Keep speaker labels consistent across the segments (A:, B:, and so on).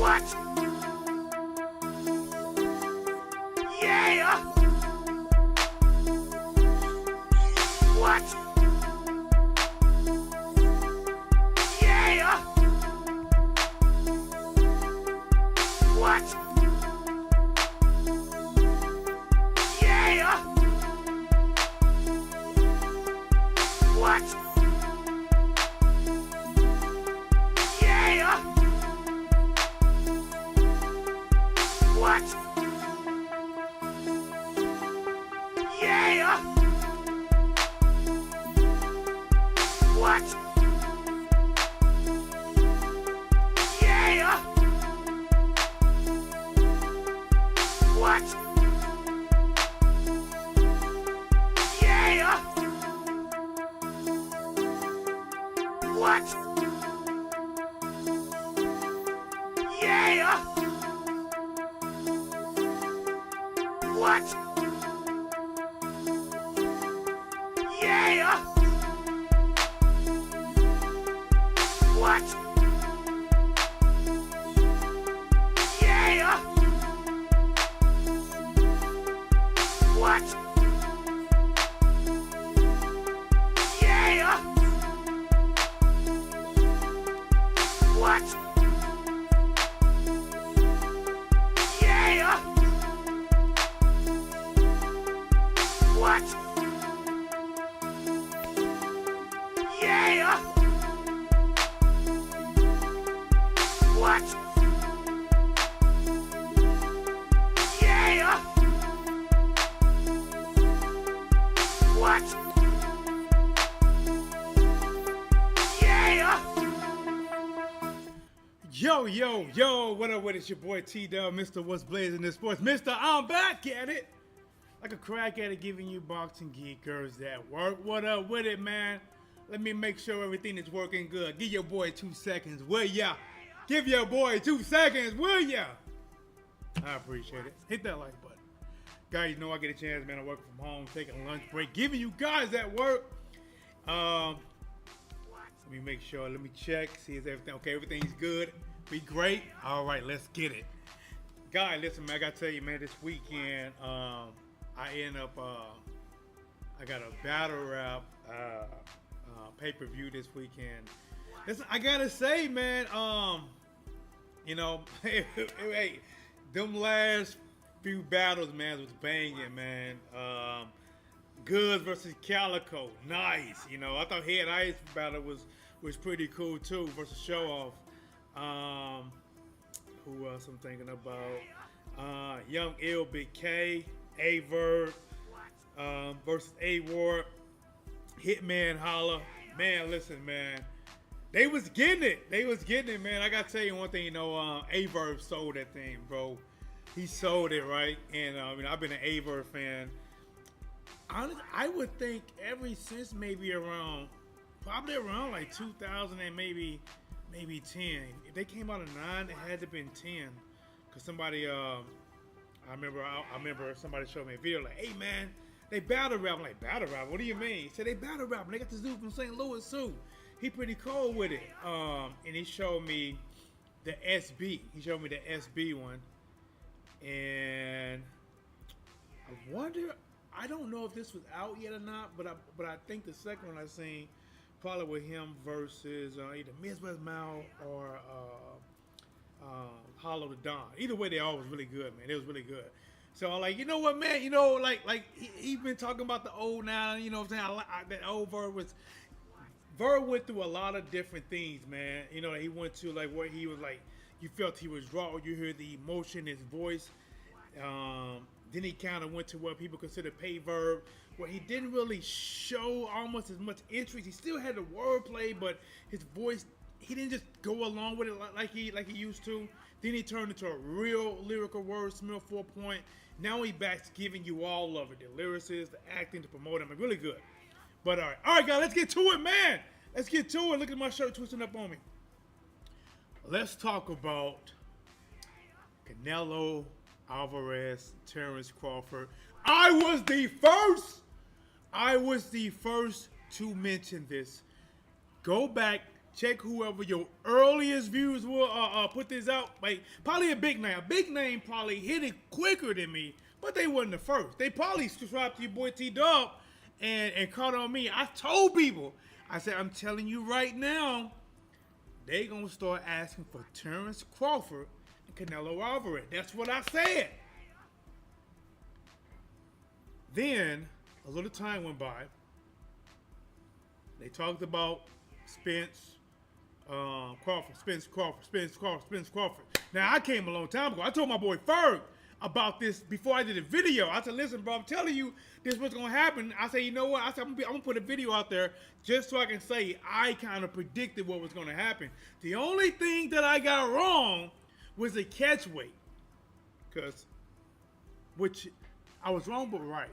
A: What? Yeah! What? Yeah! What? Yeah! What? Yeah! What? Yeah! What? Yeah! What? Yeah! What? Yeah! What? Yeah! What? Yeah! What? Yeah! What? Yeah! What? Yeah! What? Yeah! What? Yeah! Yo, what up with it? It's your boy T-Dub, Mr. What's Blazing in Sports. Mr. I'm back at it. Like a crack at it, giving you boxing geekers that work. What up with it, man? Let me make sure everything is working good. Give your boy 2 seconds, will ya? Give your boy 2 seconds, will ya? I appreciate it. Hit that like button. Guys, you know I get a chance, man. I'm working from home, taking a lunch break, giving you guys that work. Let me make sure. Let me check. See if everything okay. Everything's good. Be great. All right, let's get it. Guys, listen, man. I gotta tell you, man. This weekend, I end up. I got a battle rap pay-per-view this weekend. Listen, I gotta say, man. You know, hey, them last few battles, man, was banging, man. Goods versus Calico, nice. You know, I thought Head Ice battle was pretty cool too versus Show Off. Who else I'm thinking about? Young Ill, Big K, A-Verb versus A-Ward, Hitman Holla. Man, listen, man. They was getting it, man. I gotta tell you one thing, you know, A-Verb sold that thing, bro. He sold it, right? And you know, I've been an A-Verb fan. I would think ever since probably around like 2000 and maybe 10. If they came out of 9, it had to have been 10. Cause somebody, I remember somebody showed me a video like, hey man, they battle rap. I'm like, battle rap? What do you mean? He said they battle rap. And they got this dude from St. Louis too. He pretty cold with it. And he showed me the SB. He showed me the SB one. And I wonder, I don't know if this was out yet or not, but I think the second one I seen probably with him versus either Midwest Mal or Hollow the Don. Either way, they all was really good, man. It was really good. So I'm like, you know what, man? You know, like he been talking about the old now. You know what I'm saying? That old Verb went through a lot of different things, man. You know, he went to like where he was like, you felt he was raw. You heard the emotion in his voice. Then he kind of went to what people consider pay Verb, where he didn't really show almost as much interest. He still had the wordplay, but his voice, he didn't just go along with it like he used to. Then he turned into a real lyrical wordsmith, 4 point. Now he back's giving you all of it, the lyricists, the acting, to promote him. Really good. But all right, guys, let's get to it, man. Let's get to it. Look at my shirt twisting up on me. Let's talk about Canelo, Alvarez, Terrence Crawford. I was the first to mention this. Go back, check whoever your earliest viewers will put this out. Like probably a big name. A big name probably hit it quicker than me, but they wasn't the first. They probably subscribed to your boy T Dub and caught on me. I told people, I said, I'm telling you right now, they gonna start asking for Terrence Crawford and Canelo Alvarez. That's what I said. Then a little time went by. They talked about Spence Crawford. Now I came a long time ago. I told my boy Ferg about this before I did a video. I said, listen, bro, I'm telling you this is what's gonna happen. I said, you know what? I said, I'm gonna put a video out there just so I can say I kind of predicted what was gonna happen. The only thing that I got wrong was the catch weight. Which I was wrong but right.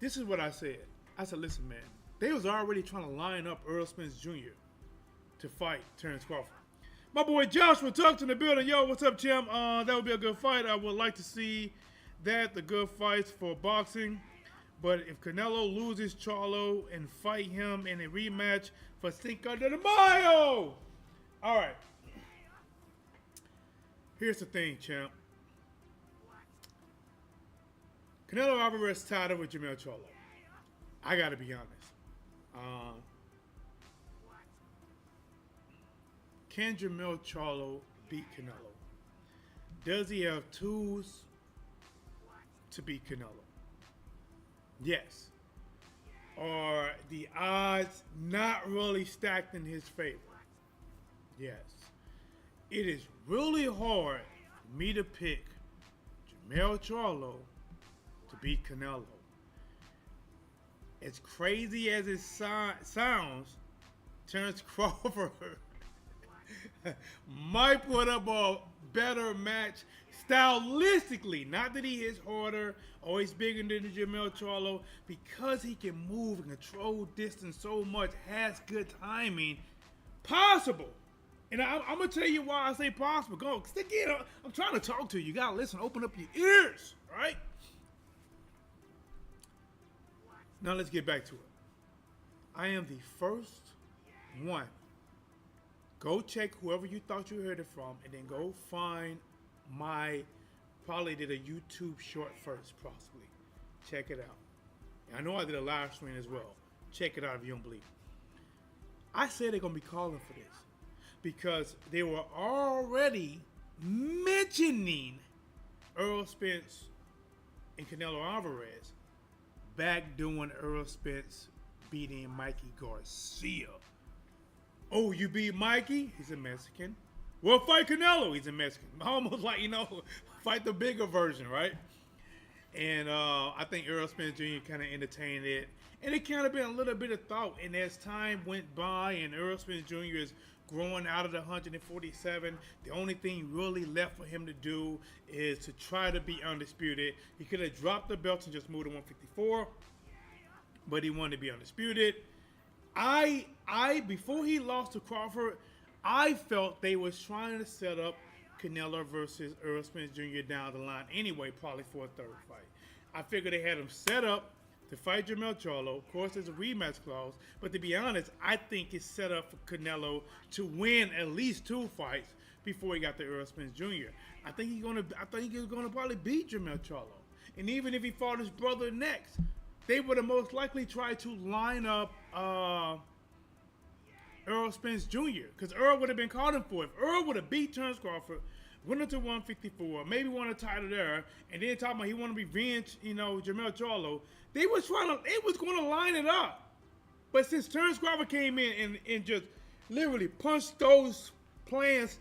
A: This is what I said. I said, listen, man, they was already trying to line up Errol Spence Jr. to fight Terrence Crawford. My boy Joshua Tuck's in the building. Yo, what's up, champ? That would be a good fight. I would like to see that, the good fights for boxing. But if Canelo loses Charlo and fight him in a rematch for Cinco de Mayo. All right. Here's the thing, champ. Canelo Alvarez tied up with Jermell Charlo. I got to be honest. Can Jermell Charlo beat Canelo? Does he have tools to beat Canelo? Yes. Are the odds not really stacked in his favor? Yes. It is really hard for me to pick Jermell Charlo to beat Canelo. As crazy as it sounds, Terrence Crawford might put up a better match stylistically. Not that he is harder or he's bigger than Jermell Charlo, because he can move and control distance so much, has good timing. Possible. And I'm going to tell you why I say possible. Go, stick it up. I'm trying to talk to you. You got to listen. Open up your ears, right? Now let's get back to it. I am the first one. Go check whoever you thought you heard it from, and then go find probably did a YouTube short first, possibly. Check it out. And I know I did a live stream as well. Check it out if you don't believe. I said they're going to be calling for this because they were already mentioning Errol Spence and Canelo Alvarez back doing Errol Spence beating Mikey Garcia. Oh, you beat Mikey? He's a Mexican. Well, fight Canelo. He's a Mexican. Almost like, fight the bigger version, right? And I think Errol Spence Jr. kind of entertained it. And it kind of been a little bit of thought. And as time went by and Errol Spence Jr. is growing out of the 147, the only thing really left for him to do is to try to be undisputed. He could have dropped the belt and just moved to 154, but he wanted to be undisputed. Before he lost to Crawford, I felt they was trying to set up Canelo versus Errol Spence Jr. down the line anyway, probably for a third fight. I figured they had him set up to fight Jermell Charlo. Of course, there's a rematch clause, but to be honest, I think it's set up for Canelo to win at least 2 fights before he got to Errol Spence Jr. I think he was gonna probably beat Jermell Charlo, and even if he fought his brother next, they would have most likely tried to line up Errol Spence Jr. because Errol would have been calling for it. If Errol would have beat Terrence Crawford, went up to 154, maybe won a title there, and then talking about he want to revenge, Jermell Charlo, they was going to line it up. But since Terrence Crawford came in and just literally punched those plans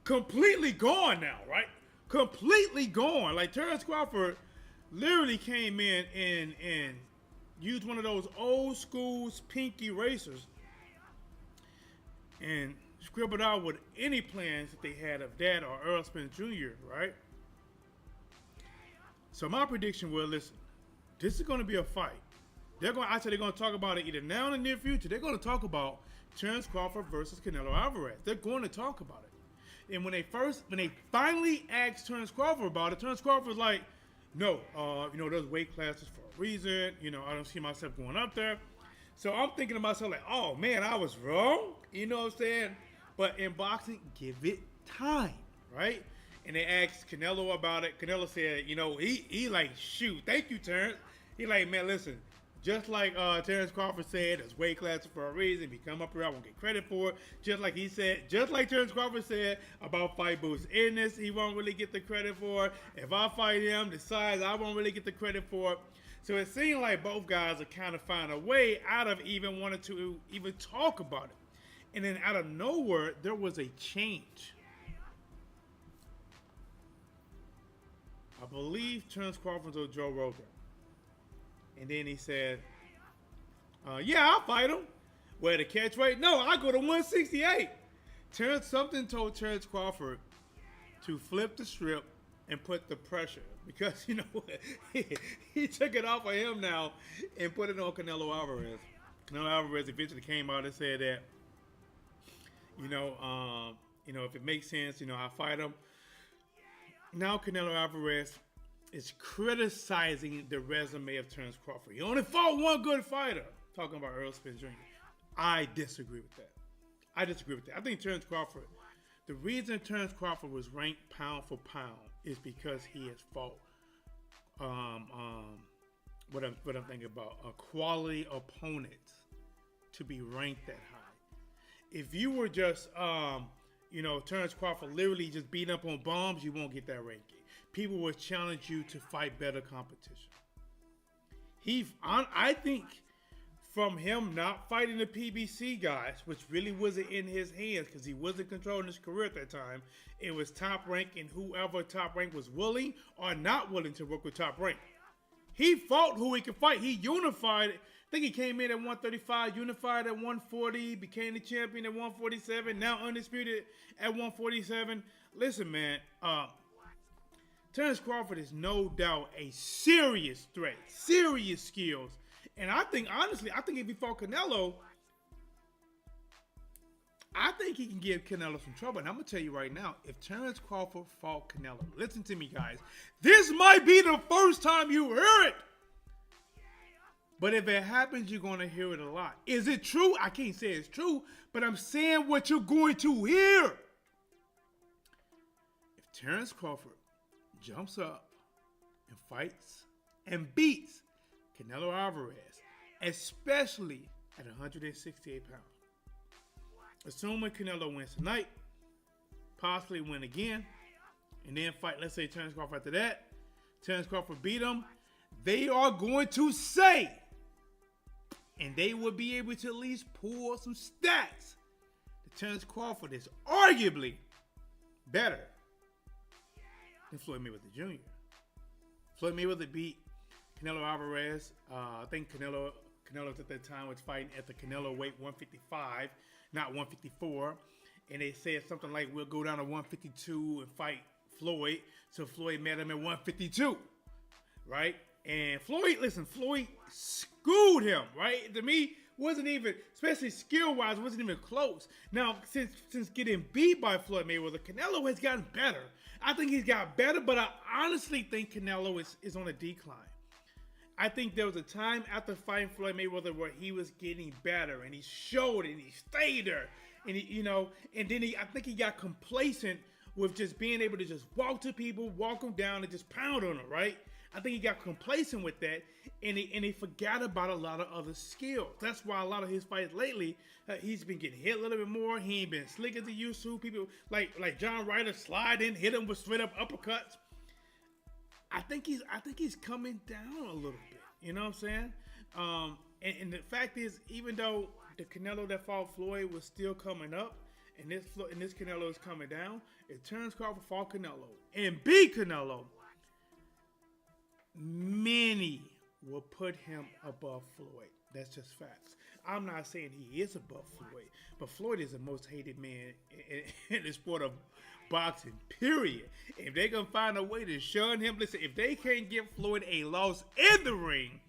A: completely gone now, right? Completely gone. Like Terrence Crawford literally came in and used one of those old school pinky erasers and scribbled out with any plans that they had of that or Errol Spence Jr., right? So my prediction was, listen, this is going to be a fight. I said they're going to talk about it either now in the near future. They're going to talk about Terrence Crawford versus Canelo Alvarez. They're going to talk about it. And when they finally asked Terrence Crawford about it, Terrence Crawford was like, no, those weight classes for a reason. I don't see myself going up there. So I'm thinking to myself like, oh man, I was wrong. You know what I'm saying? But in boxing, give it time, right? And they asked Canelo about it. Canelo said, he like, shoot, thank you, Terrence. He like, man, listen, just like Terrence Crawford said, it's weight class for a reason. If you come up here, I won't get credit for it. Just like he said, just like Terrence Crawford said about fight boots in this, he won't really get the credit for it. If I fight him, the size, I won't really get the credit for it. So it seemed like both guys are kind of finding a way out of even wanting to even talk about it. And then out of nowhere, there was a change. I believe Terrence Crawford or Joe Rogan. And then he said, yeah, I'll fight him. Where the catch weight? No, I go to 168. Something told Terrence Crawford to flip the strip and put the pressure. Because, he took it off of him now and put it on Canelo Alvarez. Canelo Alvarez eventually came out and said that, if it makes sense, I'll fight him. Now Canelo Alvarez is criticizing the resume of Terrence Crawford. He only fought one good fighter. Talking about Earl Spence Jr. I disagree with that. I think Terrence Crawford, the reason Terrence Crawford was ranked pound for pound is because he has fought what I'm thinking about, a quality opponent to be ranked that high. If you were just Terrence Crawford literally just beating up on bombs, you won't get that ranking. People will challenge you to fight better competition. I think from him not fighting the PBC guys, which really wasn't in his hands because he wasn't controlling his career at that time, it was Top Rank and whoever Top Rank was willing or not willing to work with Top Rank. He fought who he could fight. He unified. I think he came in at 135, unified at 140, became the champion at 147, now undisputed at 147. Listen, man, Terrence Crawford is no doubt a serious threat, serious skills. And I think, honestly, if he fought Canelo, I think he can give Canelo some trouble. And I'm going to tell you right now, if Terrence Crawford fought Canelo, listen to me, guys. This might be the first time you hear it. But if it happens, you're going to hear it a lot. Is it true? I can't say it's true, but I'm saying what you're going to hear. If Terrence Crawford jumps up and fights and beats Canelo Alvarez, especially at 168 pounds. Assuming Canelo wins tonight, possibly win again, and then fight, let's say, Terrence Crawford after that. Terrence Crawford beat him. They are going to say, and they will be able to at least pull some stats, that Terrence Crawford is arguably better than Floyd Mayweather Jr. Floyd Mayweather beat Canelo Alvarez. I think Canelo at that time was fighting at the Canelo weight 155, not 154. And they said something like, we'll go down to 152 and fight Floyd. So Floyd met him at 152, right? And Floyd schooled him, right? To me, wasn't even, especially skill-wise, wasn't even close. Now, since getting beat by Floyd Mayweather, Canelo has gotten better. I think he's got better, but I honestly think Canelo is on a decline. I think there was a time after fighting Floyd Mayweather where he was getting better, and he showed it, and he stayed there, and and then I think he got complacent with just being able to just walk to people, walk them down, and just pound on them, right? I think he got complacent with that, and he forgot about a lot of other skills. That's why a lot of his fights lately, he's been getting hit a little bit more. He ain't been slick as he used to. People like John Ryder slide in, hit him with straight up uppercuts. I think he's coming down a little bit. You know what I'm saying? And the fact is, even though the Canelo that fought Floyd was still coming up, and this Canelo is coming down, if Terrence Crawford fought Canelo and beat Canelo, many will put him above Floyd. That's just facts. I'm not saying he is above Floyd, but Floyd is the most hated man in the sport of boxing, period. If they can find a way to shun him, listen, if they can't give Floyd a loss in the ring,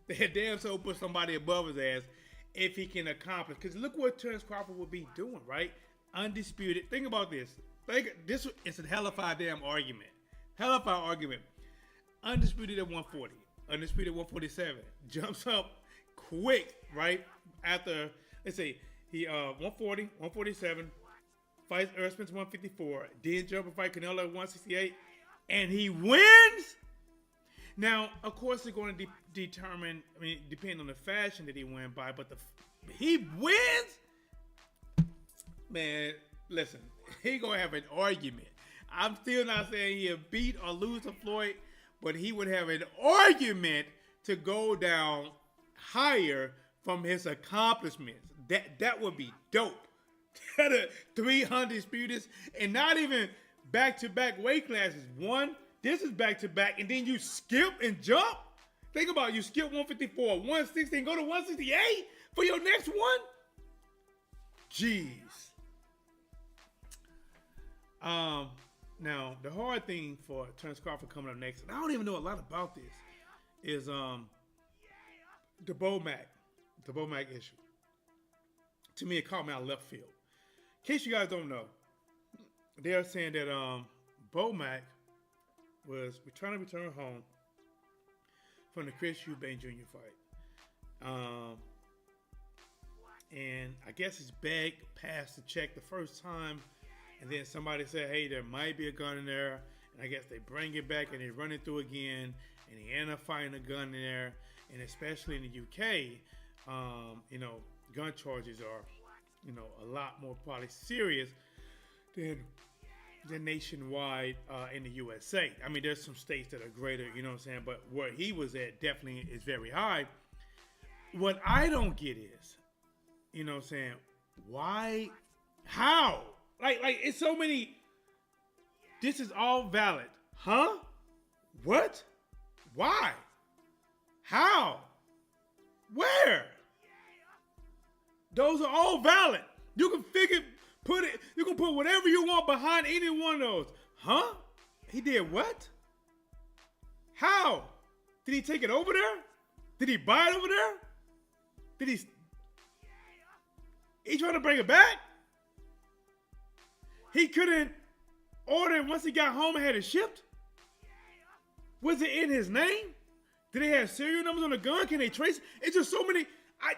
A: they damn so put somebody above his ass if he can accomplish. Because look what Terrence Crawford would be doing, right? Undisputed. Think about this. This is a hellified damn argument. Hellified argument. Undisputed at 140. Undisputed at 147. Jumps up, quick, right? After, let's say, he 140, 147, fights Errol Spence 154, then jump and fight Canelo at 168, and he wins. Now, of course, it's going to determine, I mean, depend on the fashion that he went by, but he wins. Man, listen, he gonna have an argument. I'm still not saying he'll beat or lose to Floyd, but he would have an argument to go down higher from his accomplishments. That would be dope. 300 disputers, and not even back-to-back weight classes. This is back-to-back, and then you skip and jump. Think about it, you skip 154, 160, and go to 168 for your next one. Jeez. Now the hard thing for Terence Crawford coming up next, and I don't even know a lot about this, is the Bomac issue. To me, it caught me out of left field. In case you guys don't know, they're saying that Bomac was trying to return home from the Chris Eubank Jr. fight. And I guess his bag passed the check the first time, and then somebody said, hey, there might be a gun in there, and I guess they bring it back and they run it through again, and he ended up finding a gun in there. And especially in the UK, gun charges are, a lot more probably serious than nationwide in the USA. I mean, there's some states that are greater, you know what I'm saying? But where he was at definitely is very high. What I don't get is, you know what I'm saying, why, how? Like it's so many, this is all valid. Huh? What? Why? How? Where? Those are all valid. You can you can put whatever you want behind any one of those. Huh? He did what? How? Did he take it over there? Did he buy it over there? Did he trying to bring it back? He couldn't order it once he got home and had it shipped? Was it in his name? Did they have serial numbers on the gun? Can they trace it? It's just so many.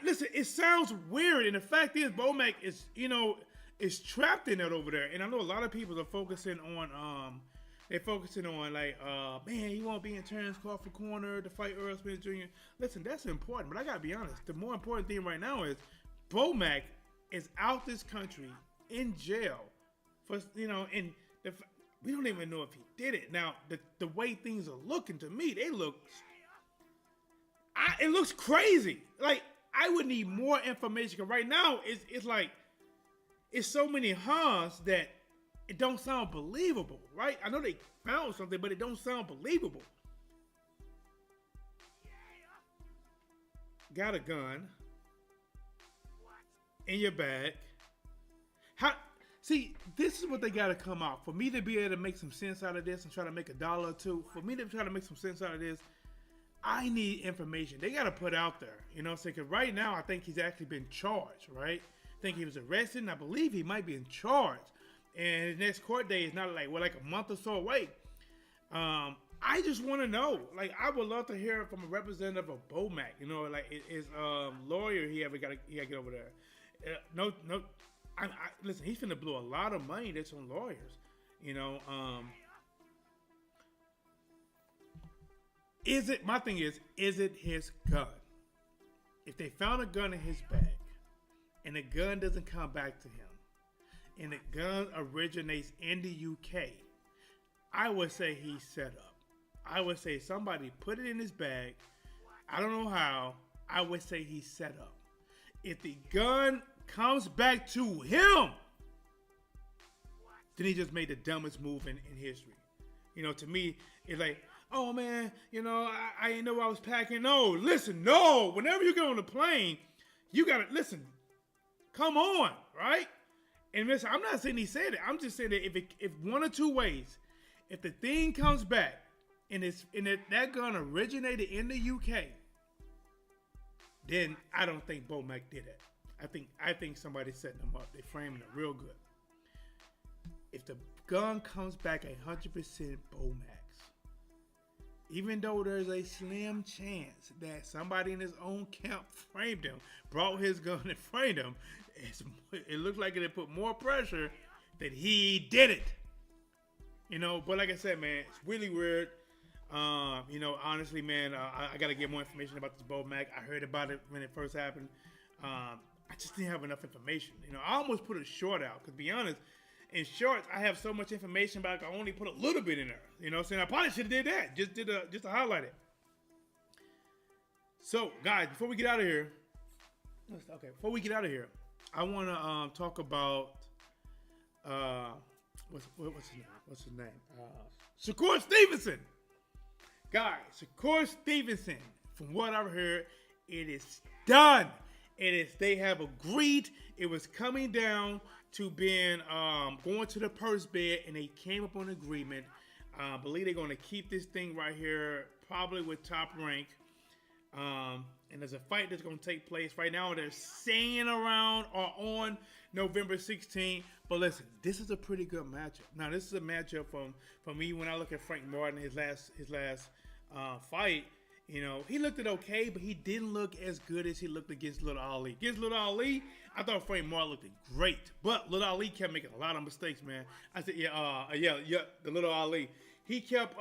A: Listen, it sounds weird, and the fact is, Bomac is trapped in that over there. And I know a lot of people are focusing on, man, he won't be in Terence Crawford corner to fight Errol Spence Jr. Listen, that's important, but I gotta be honest. The more important thing right now is Bomac is out this country in jail for, and we don't even know if he did it. Now, the way things are looking to me, it looks crazy. Like, I would need more information, because right now it's like it's so many hunts that it don't sound believable, right? I know they found something, but it don't sound believable. Got a gun in your bag. See, this is what they got to come out. For me to be able to make some sense out of this and try to make $1 or $2, for me to try to make some sense out of this, I need information. They got to put out there, you know what I'm saying? Because right now, I think he's actually been charged, right? I think he was arrested, and I believe he might be in charge. And his next court day is not like a month or so away. I just want to know. Like, I would love to hear from a representative of Bomac. His lawyer he got to get over there. Listen, he's finna blow a lot of money that's on lawyers. My thing is it his gun? If they found a gun in his bag and the gun doesn't come back to him and the gun originates in the UK, I would say he's set up. I would say somebody put it in his bag. I don't know how. I would say he's set up. If the gun comes back to him, then he just made the dumbest move in history. To me, it's like, oh man, I didn't know I was packing. No, listen, no. Whenever you get on the plane, you gotta listen. Come on, right? And listen, I'm not saying he said it. I'm just saying that if one or two ways, if the thing comes back and that gun originated in the UK, then I don't think Bomac did it. I think somebody setting him up. They framing it real good. If the gun comes back 100% Bomac's, even though there's a slim chance that somebody in his own camp framed him, brought his gun and framed him, it looks like it put more pressure that he did it. But like I said, man, it's really weird. Honestly, man, I got to get more information about this Bo Mac. I heard about it when it first happened. I just didn't have enough information. I almost put a short out, because to be honest, in shorts, I have so much information, but I can only put a little bit in there. You know what I'm saying? I probably should have did that. Just to highlight it. So, guys, before we get out of here, I want to talk about what's his name? Shakur Stevenson. Guys, Shakur Stevenson, from what I've heard, it is done. They have agreed. It was coming down to being going to the purse bid, and they came up on an agreement. I believe they're going to keep this thing right here, probably with Top Rank. And there's a fight that's going to take place right now. They're saying around or on November 16th. But listen, this is a pretty good matchup. Now, this is a matchup from me when I look at Frank Martin, his last fight. He looked okay, but he didn't look as good as he looked against Little Ali. Against Little Ali, I thought Frank Martin looked great, but Little Ali kept making a lot of mistakes, man. I said, the Little Ali. He kept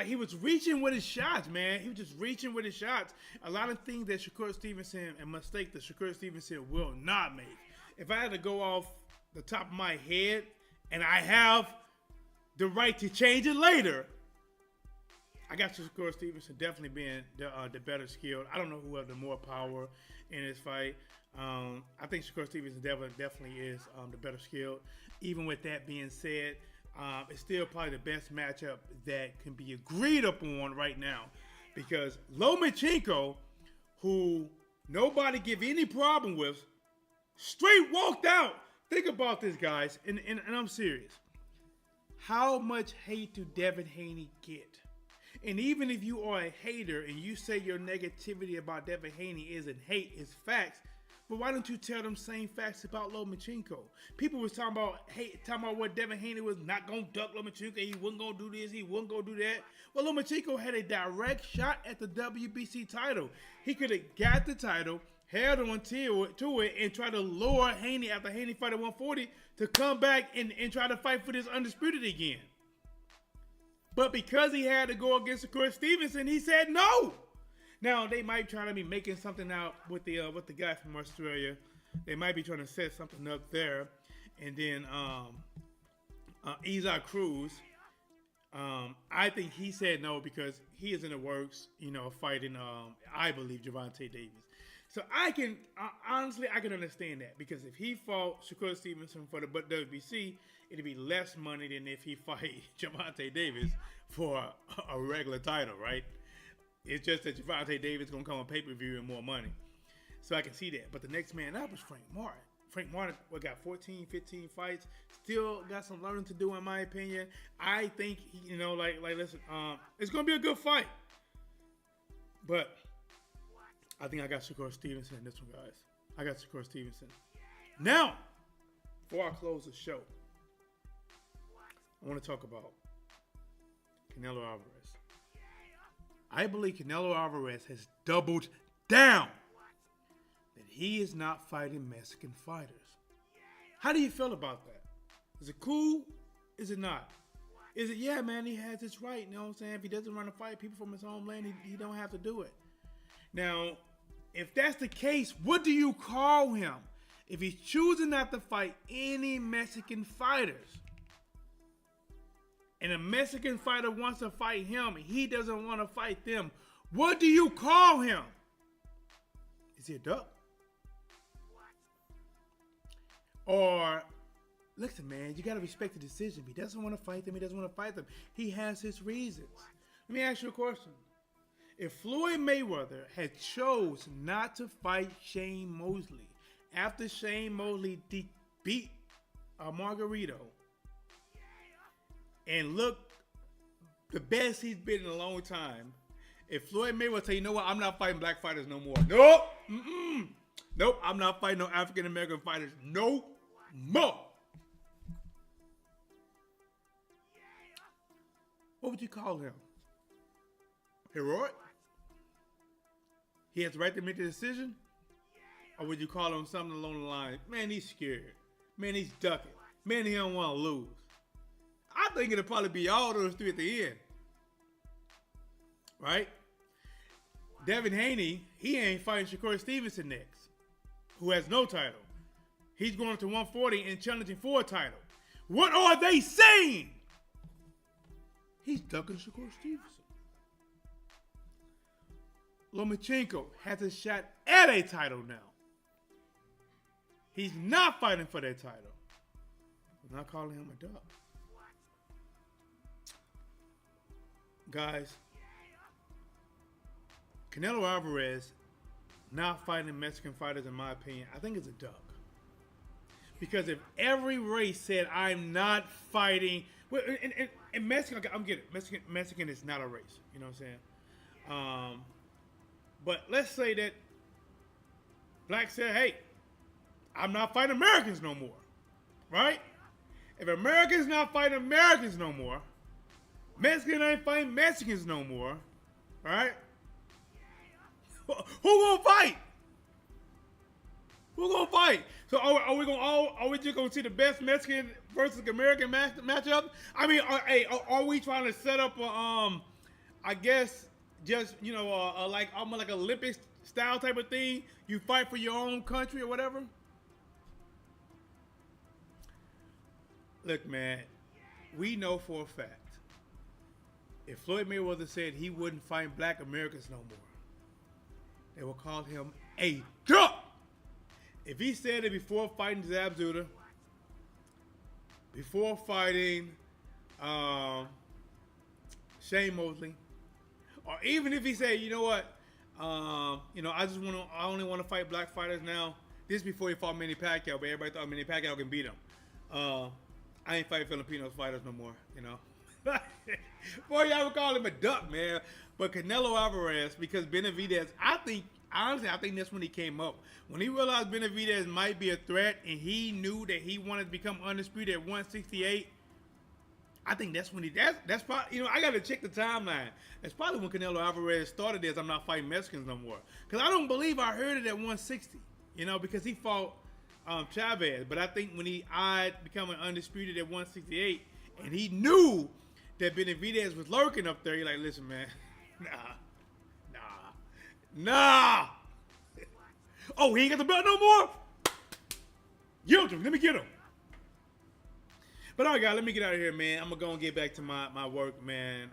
A: he was reaching with his shots, man. He was just reaching with his shots. A lot of things that Shakur Stevenson will not make. If I had to go off the top of my head, and I have the right to change it later, I got Shakur Stevenson definitely being the better skilled. I don't know who has the more power in this fight. I think Shakur Stevenson definitely is the better skilled. Even with that being said, it's still probably the best matchup that can be agreed upon right now, because Lomachenko, who nobody give any problem with, straight walked out. Think about this, guys, and I'm serious. How much hate do Devin Haney get? And even if you are a hater and you say your negativity about Devin Haney isn't hate, it's facts, but why don't you tell them same facts about Lomachenko? People was talking about what Devin Haney was not going to duck Lomachenko. He wasn't going to do this. He wasn't going to do that. Well, Lomachenko had a direct shot at the WBC title. He could have got the title, held on to it, and tried to lure Haney after Haney fought at 140 to come back and try to fight for this undisputed again. But because he had to go against Shakur Stevenson, he said no. Now, they might try to be making something out with the guy from Australia. They might be trying to set something up there. And then Isaac Cruz, I think he said no because he is in the works, fighting, I believe, Gervonta Davis. So honestly, I can understand that, because if he fought Shakur Stevenson for the WBC, it'd be less money than if he fight Gervonta Davis for a regular title, right? It's just that Gervonta Davis is going to come on pay-per-view and more money. So I can see that. But the next man up is Frank Martin. Frank Martin got 14, 15 fights. Still got some learning to do, in my opinion. I think, listen, it's going to be a good fight. But I think I got Shakur Stevenson in this one, guys. I got Shakur Stevenson. Now, before I close the show, I want to talk about Canelo Alvarez. I believe Canelo Alvarez has doubled down that he is not fighting Mexican fighters. How do you feel about that? Is it cool? Is it not? Is it, yeah, man, he has his right, you know what I'm saying? If he doesn't want to fight people from his homeland, he don't have to do it. Now, if that's the case, what do you call him if he's choosing not to fight any Mexican fighters? And a Mexican fighter wants to fight him, he doesn't want to fight them. What do you call him? Is he a duck? Or, listen, man, you got to respect the decision. If he doesn't want to fight them, he doesn't want to fight them. He has his reasons. Let me ask you a question. If Floyd Mayweather had chose not to fight Shane Mosley after Shane Mosley beat Margarito, and look the best he's been in a long time, if Floyd Mayweather say, you know what, I'm not fighting black fighters no more. Nope. Nope, I'm not fighting no African American fighters no more. What would you call him? heroic? He has the right to make the decision? Or would you call him something along the line, man, he's scared. Man, he's ducking. Man, he don't want to lose. I think it'll probably be all those three at the end. Right? Devin Haney, he ain't fighting Shakur Stevenson next, who has no title. He's going to 140 and challenging for a title. What are they saying? He's ducking Shakur Stevenson. Lomachenko has a shot at a title now. He's not fighting for that title. I'm not calling him a duck. Guys, Canelo Alvarez not fighting Mexican fighters, in my opinion, I think it's a duck. Because if every race said, I'm not fighting, well, in Mexican, I'm getting it. Mexican is not a race. You know what I'm saying? But let's say that Black said, hey, I'm not fighting Americans no more. Right? If Americans not fighting Americans no more, Mexicans ain't fighting Mexicans no more. Right? Who gonna fight? Who gonna fight? So are we just gonna see the best Mexican versus American matchup? I mean, are we trying to set up a I guess just like almost like Olympics style type of thing? You fight for your own country or whatever. Look, man, we know for a fact if Floyd Mayweather said he wouldn't fight Black Americans no more, they will call him a duck. If he said it before fighting Zab Zuda, before fighting Shane Mosley, or even if he said, you know what, I only want to fight Black fighters now. This before he fought Manny Pacquiao, but everybody thought Manny Pacquiao can beat him. I ain't fighting Filipino fighters no more, Boy, y'all would call him a duck, man. But Canelo Alvarez, because Benavidez, I think that's when he came up. When he realized Benavidez might be a threat and he knew that he wanted to become undisputed at 168, I think that's when that's probably, I got to check the timeline. That's probably when Canelo Alvarez started this, I'm not fighting Mexicans no more. Because I don't believe I heard it at 160, because he fought Chavez. But I think when he eyed becoming undisputed at 168 and he knew that Benavidez was lurking up there, he's like, listen, man, nah. Oh, he ain't got the belt no more? Yield him. Let me get him. But all right, guys, let me get out of here, man. I'm going to go and get back to my work, man.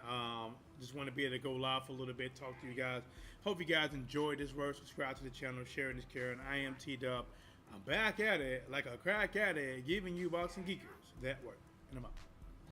A: Just want to be able to go live for a little bit, talk to you guys. Hope you guys enjoyed this work. Subscribe to the channel, sharing this caring. I am T-Dub. I'm back at it like a crack at it, giving you boxing geekers that work. And I'm out.